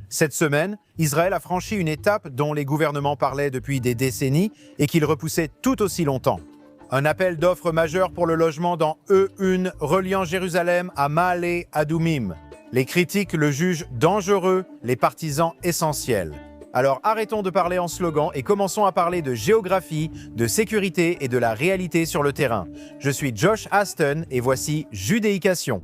Cette semaine, Israël a franchi une étape dont les gouvernements parlaient depuis des décennies et qu'ils repoussaient tout aussi longtemps. Un appel d'offres majeur pour le logement dans E1 reliant Jérusalem à Maale Adumim. Les critiques le jugent dangereux, les partisans essentiels. Alors arrêtons de parler en slogan et commençons à parler de géographie, de sécurité et de la réalité sur le terrain. Je suis Josh Aston et voici Judéication.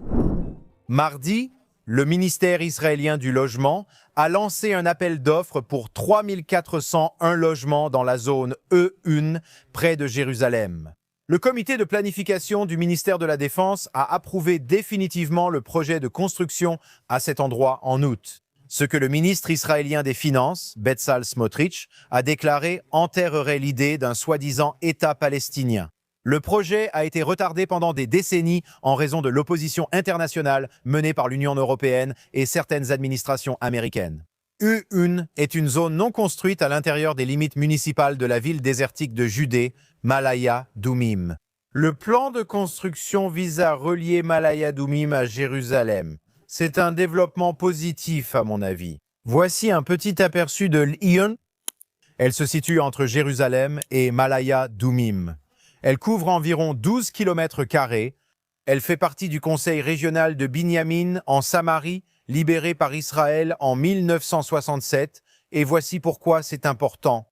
Mardi, le ministère israélien du logement a lancé un appel d'offres pour 3401 logements dans la zone E1 près de Jérusalem. Le comité de planification du ministère de la Défense a approuvé définitivement le projet de construction à cet endroit en août. Ce que le ministre israélien des Finances, Bezalel Smotrich, a déclaré enterrerait l'idée d'un soi-disant État palestinien. Le projet a été retardé pendant des décennies en raison de l'opposition internationale menée par l'Union européenne et certaines administrations américaines. U1 est une zone non construite à l'intérieur des limites municipales de la ville désertique de Judée, Malaya Doumim. Le plan de construction vise à relier Malaya Doumim à Jérusalem. C'est un développement positif à mon avis. Voici un petit aperçu de l'Ion. Elle se situe entre Jérusalem et Malaya Doumim. Elle couvre environ 12 km². Elle fait partie du conseil régional de Binyamin en Samarie, libéré par Israël en 1967. Et voici pourquoi c'est important.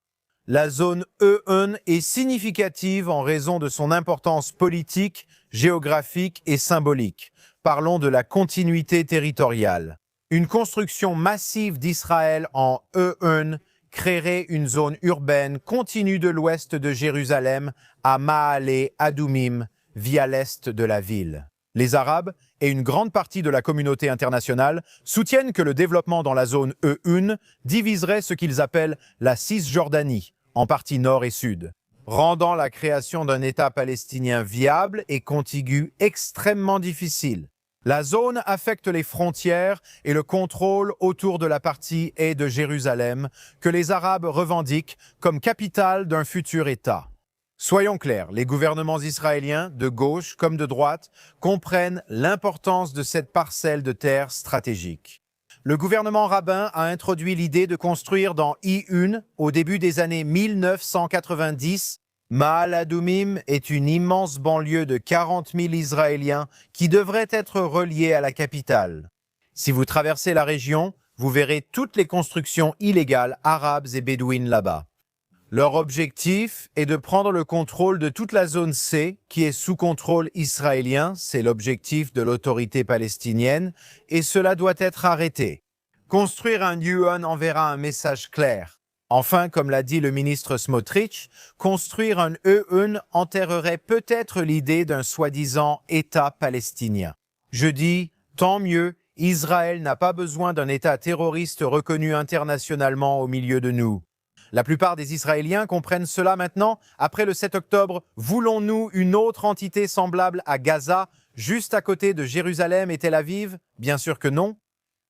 La zone E1 est significative en raison de son importance politique, géographique et symbolique. Parlons de la continuité territoriale. Une construction massive d'Israël en E1 créerait une zone urbaine continue de l'ouest de Jérusalem à Maale Adumim via l'est de la ville. Les Arabes et une grande partie de la communauté internationale soutiennent que le développement dans la zone E1 diviserait ce qu'ils appellent la Cisjordanie, en partie nord et sud, rendant la création d'un État palestinien viable et contigu extrêmement difficile. La zone affecte les frontières et le contrôle autour de la partie est de Jérusalem que les Arabes revendiquent comme capitale d'un futur État. Soyons clairs, les gouvernements israéliens, de gauche comme de droite, comprennent l'importance de cette parcelle de terre stratégique. Le gouvernement rabbin a introduit l'idée de construire dans I1 au début des années 1990. Maale Adumim est une immense banlieue de 40 000 Israéliens qui devrait être reliée à la capitale. Si vous traversez la région, vous verrez toutes les constructions illégales arabes et bédouines là-bas. Leur objectif est de prendre le contrôle de toute la zone C, qui est sous contrôle israélien, c'est l'objectif de l'autorité palestinienne, et cela doit être arrêté. Construire un U1 enverra un message clair. Enfin, comme l'a dit le ministre Smotrich, construire un E1 enterrerait peut-être l'idée d'un soi-disant État palestinien. Je dis, tant mieux, Israël n'a pas besoin d'un État terroriste reconnu internationalement au milieu de nous. La plupart des Israéliens comprennent cela maintenant. Après le 7 octobre, voulons-nous une autre entité semblable à Gaza, juste à côté de Jérusalem et Tel Aviv? Bien sûr que non.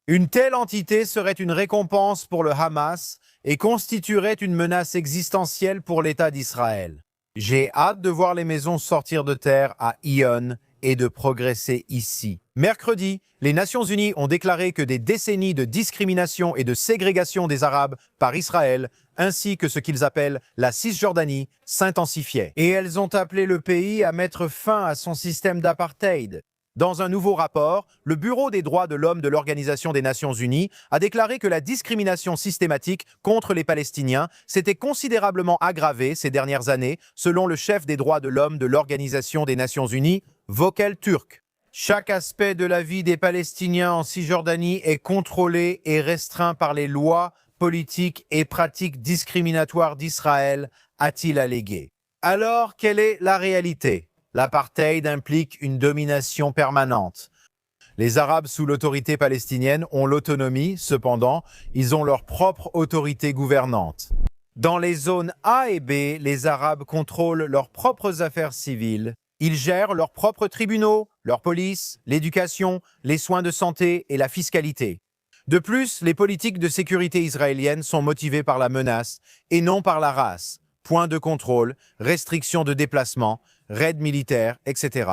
Une telle entité serait une récompense pour le Hamas et constituerait une menace existentielle pour l'État d'Israël. J'ai hâte de voir les maisons sortir de terre à Ion et de progresser ici. Mercredi, les Nations Unies ont déclaré que des décennies de discrimination et de ségrégation des Arabes par Israël, ainsi que ce qu'ils appellent la Cisjordanie, s'intensifiaient. Et elles ont appelé le pays à mettre fin à son système d'apartheid. Dans un nouveau rapport, le Bureau des droits de l'homme de l'Organisation des Nations Unies a déclaré que la discrimination systématique contre les Palestiniens s'était considérablement aggravée ces dernières années, selon le chef des droits de l'homme de l'Organisation des Nations Unies, Volker Türk. Chaque aspect de la vie des Palestiniens en Cisjordanie est contrôlé et restreint par les lois, politiques et pratiques discriminatoires d'Israël, a-t-il allégué. Alors, quelle est la réalité ? L'apartheid implique une domination permanente. Les Arabes sous l'autorité palestinienne ont l'autonomie, cependant, ils ont leur propre autorité gouvernante. Dans les zones A et B, les Arabes contrôlent leurs propres affaires civiles. Ils gèrent leurs propres tribunaux, leur police, l'éducation, les soins de santé et la fiscalité. De plus, les politiques de sécurité israéliennes sont motivées par la menace et non par la race. Points de contrôle, restrictions de déplacement, raids militaires, etc.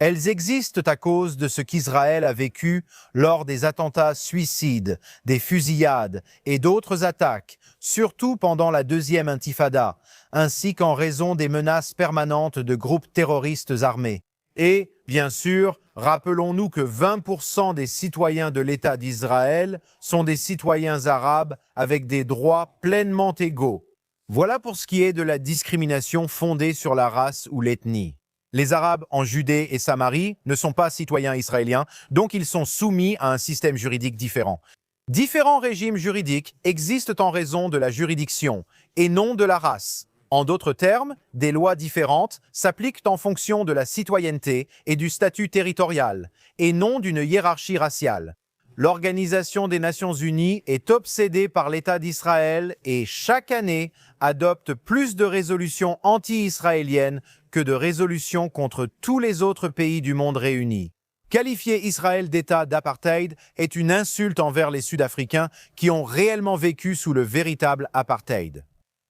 Elles existent à cause de ce qu'Israël a vécu lors des attentats suicides, des fusillades et d'autres attaques, surtout pendant la deuxième intifada, ainsi qu'en raison des menaces permanentes de groupes terroristes armés. Et, bien sûr, rappelons-nous que 20% des citoyens de l'État d'Israël sont des citoyens arabes avec des droits pleinement égaux. Voilà pour ce qui est de la discrimination fondée sur la race ou l'ethnie. Les Arabes en Judée et Samarie ne sont pas citoyens israéliens, donc ils sont soumis à un système juridique différent. Différents régimes juridiques existent en raison de la juridiction et non de la race. En d'autres termes, des lois différentes s'appliquent en fonction de la citoyenneté et du statut territorial, et non d'une hiérarchie raciale. L'Organisation des Nations Unies est obsédée par l'État d'Israël et chaque année adopte plus de résolutions anti-israéliennes que de résolutions contre tous les autres pays du monde réunis. Qualifier Israël d'État d'apartheid est une insulte envers les Sud-Africains qui ont réellement vécu sous le véritable apartheid.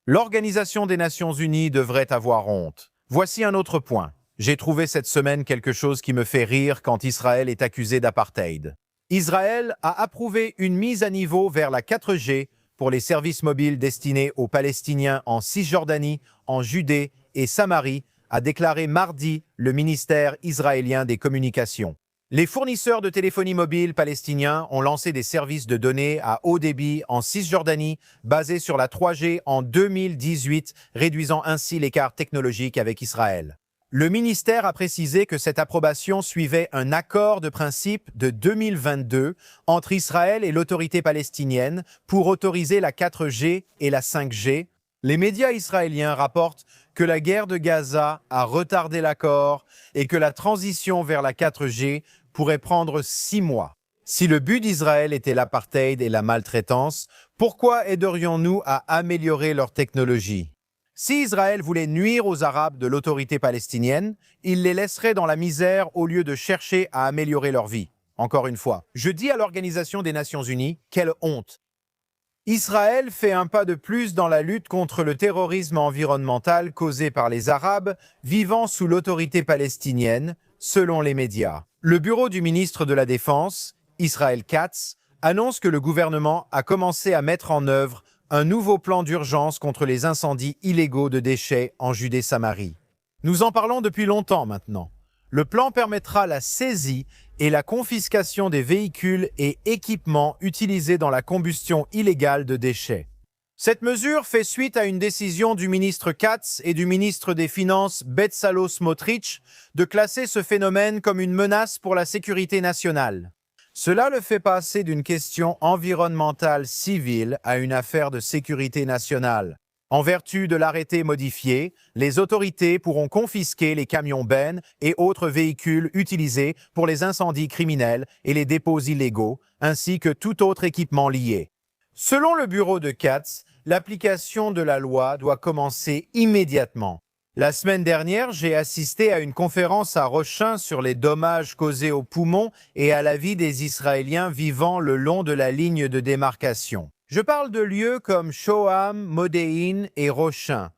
L'Organisation des Nations Unies devrait avoir honte. Voici un autre point. J'ai trouvé cette semaine quelque chose qui me fait rire quand Israël est accusé d'apartheid. Israël a approuvé une mise à niveau vers la 4G pour les services mobiles destinés aux Palestiniens en Cisjordanie, en Judée et Samarie, a déclaré mardi le ministère israélien des Communications. Les fournisseurs de téléphonie mobile palestiniens ont lancé des services de données à haut débit en Cisjordanie basés sur la 3G en 2018, réduisant ainsi l'écart technologique avec Israël. Le ministère a précisé que cette approbation suivait un accord de principe de 2022 entre Israël et l'autorité palestinienne pour autoriser la 4G et la 5G. Les médias israéliens rapportent que la guerre de Gaza a retardé l'accord et que la transition vers la 4G pourrait prendre 6 mois. Si le but d'Israël était l'apartheid et la maltraitance, pourquoi aiderions-nous à améliorer leur technologie? Si Israël voulait nuire aux Arabes de l'autorité palestinienne, il les laisserait dans la misère au lieu de chercher à améliorer leur vie. Encore une fois, je dis à l'Organisation des Nations Unies, quelle honte! Israël fait un pas de plus dans la lutte contre le terrorisme environnemental causé par les Arabes vivant sous l'autorité palestinienne, selon les médias. Le bureau du ministre de la Défense, Israël Katz, annonce que le gouvernement a commencé à mettre en œuvre un nouveau plan d'urgence contre les incendies illégaux de déchets en Judée-Samarie. Nous en parlons depuis longtemps maintenant. Le plan permettra la saisie et la confiscation des véhicules et équipements utilisés dans la combustion illégale de déchets. Cette mesure fait suite à une décision du ministre Katz et du ministre des Finances Bezalel Smotrich de classer ce phénomène comme une menace pour la sécurité nationale. Cela le fait passer d'une question environnementale civile à une affaire de sécurité nationale. En vertu de l'arrêté modifié, les autorités pourront confisquer les camions bennes et autres véhicules utilisés pour les incendies criminels et les dépôts illégaux, ainsi que tout autre équipement lié. Selon le bureau de Katz, l'application de la loi doit commencer immédiatement. La semaine dernière, j'ai assisté à une conférence à Rochin sur les dommages causés aux poumons et à la vie des Israéliens vivant le long de la ligne de démarcation. Je parle de lieux comme Shoham, Modéine et Rochin.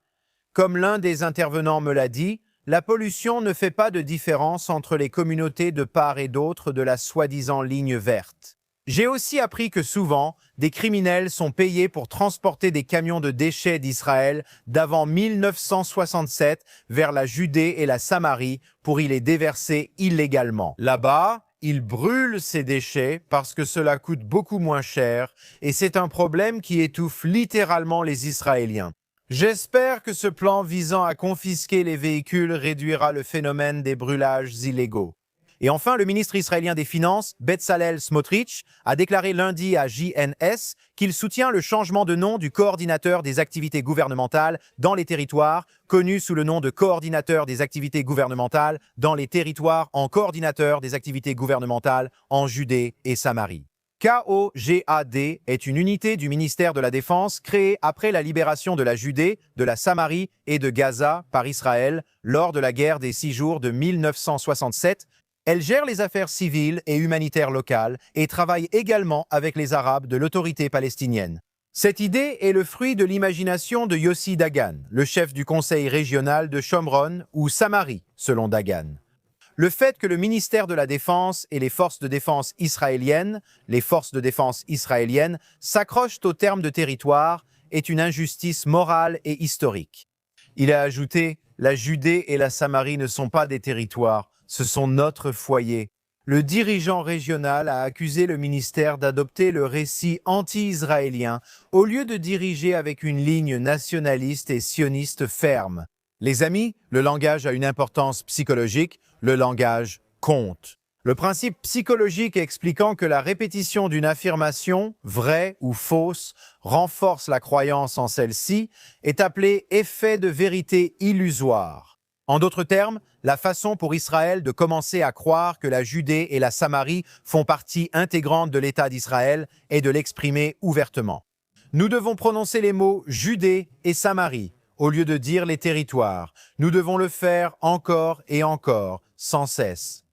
Comme l'un des intervenants me l'a dit, la pollution ne fait pas de différence entre les communautés de part et d'autre de la soi-disant ligne verte. J'ai aussi appris que souvent, des criminels sont payés pour transporter des camions de déchets d'Israël d'avant 1967 vers la Judée et la Samarie pour y les déverser illégalement. Là-bas, ils brûlent ces déchets parce que cela coûte beaucoup moins cher et c'est un problème qui étouffe littéralement les Israéliens. J'espère que ce plan visant à confisquer les véhicules réduira le phénomène des brûlages illégaux. Et enfin, le ministre israélien des Finances, Bezalel Smotrich, a déclaré lundi à JNS qu'il soutient le changement de nom du coordinateur des activités gouvernementales dans les territoires, connu sous le nom de coordinateur des activités gouvernementales dans les territoires en coordinateur des activités gouvernementales en Judée et Samarie. KOGAD est une unité du ministère de la Défense créée après la libération de la Judée, de la Samarie et de Gaza par Israël lors de la guerre des 6 jours de 1967. Elle gère les affaires civiles et humanitaires locales et travaille également avec les Arabes de l'autorité palestinienne. Cette idée est le fruit de l'imagination de Yossi Dagan, le chef du conseil régional de Shomron ou Samarie, selon Dagan. Le fait que le ministère de la Défense et les forces de défense israéliennes, s'accrochent au terme de territoire est une injustice morale et historique. Il a ajouté « La Judée et la Samarie ne sont pas des territoires, ce sont notre foyer ». Le dirigeant régional a accusé le ministère d'adopter le récit anti-israélien au lieu de diriger avec une ligne nationaliste et sioniste ferme. Les amis, le langage a une importance psychologique, le langage compte. Le principe psychologique expliquant que la répétition d'une affirmation, vraie ou fausse, renforce la croyance en celle-ci, est appelé effet de vérité illusoire. En d'autres termes, la façon pour Israël de commencer à croire que la Judée et la Samarie font partie intégrante de l'État d'Israël est de l'exprimer ouvertement. Nous devons prononcer les mots Judée et Samarie au lieu de dire les territoires. Nous devons le faire encore et encore, sans cesse.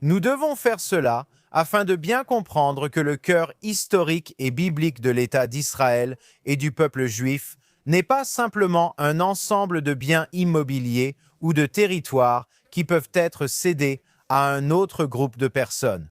Nous devons faire cela afin de bien comprendre que le cœur historique et biblique de l'État d'Israël et du peuple juif n'est pas simplement un ensemble de biens immobiliers ou de territoires qui peuvent être cédés à un autre groupe de personnes.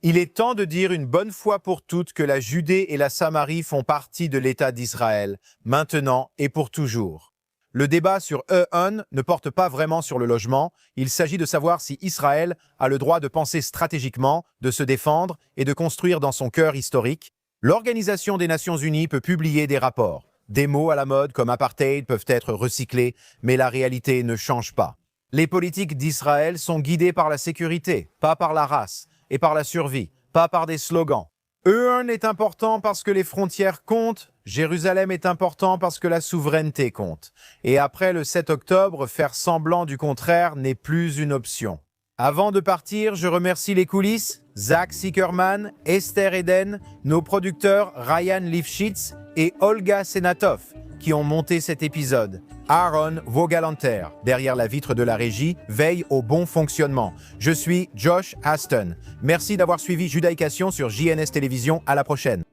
Il est temps de dire une bonne fois pour toutes que la Judée et la Samarie font partie de l'État d'Israël, maintenant et pour toujours. Le débat sur E1 ne porte pas vraiment sur le logement, il s'agit de savoir si Israël a le droit de penser stratégiquement, de se défendre et de construire dans son cœur historique. L'Organisation des Nations Unies peut publier des rapports. Des mots à la mode comme apartheid peuvent être recyclés, mais la réalité ne change pas. Les politiques d'Israël sont guidées par la sécurité, pas par la race, et par la survie, pas par des slogans. E1 est important parce que les frontières comptent, Jérusalem est important parce que la souveraineté compte. Et après le 7 octobre, faire semblant du contraire n'est plus une option. Avant de partir, je remercie les coulisses, Zach Sickerman, Esther Eden, nos producteurs Ryan Lifshitz et Olga Senatov, qui ont monté cet épisode. Aaron Vogalanter, derrière la vitre de la régie, veille au bon fonctionnement. Je suis Josh Aston. Merci d'avoir suivi Judaïcation sur JNS Télévision. À la prochaine.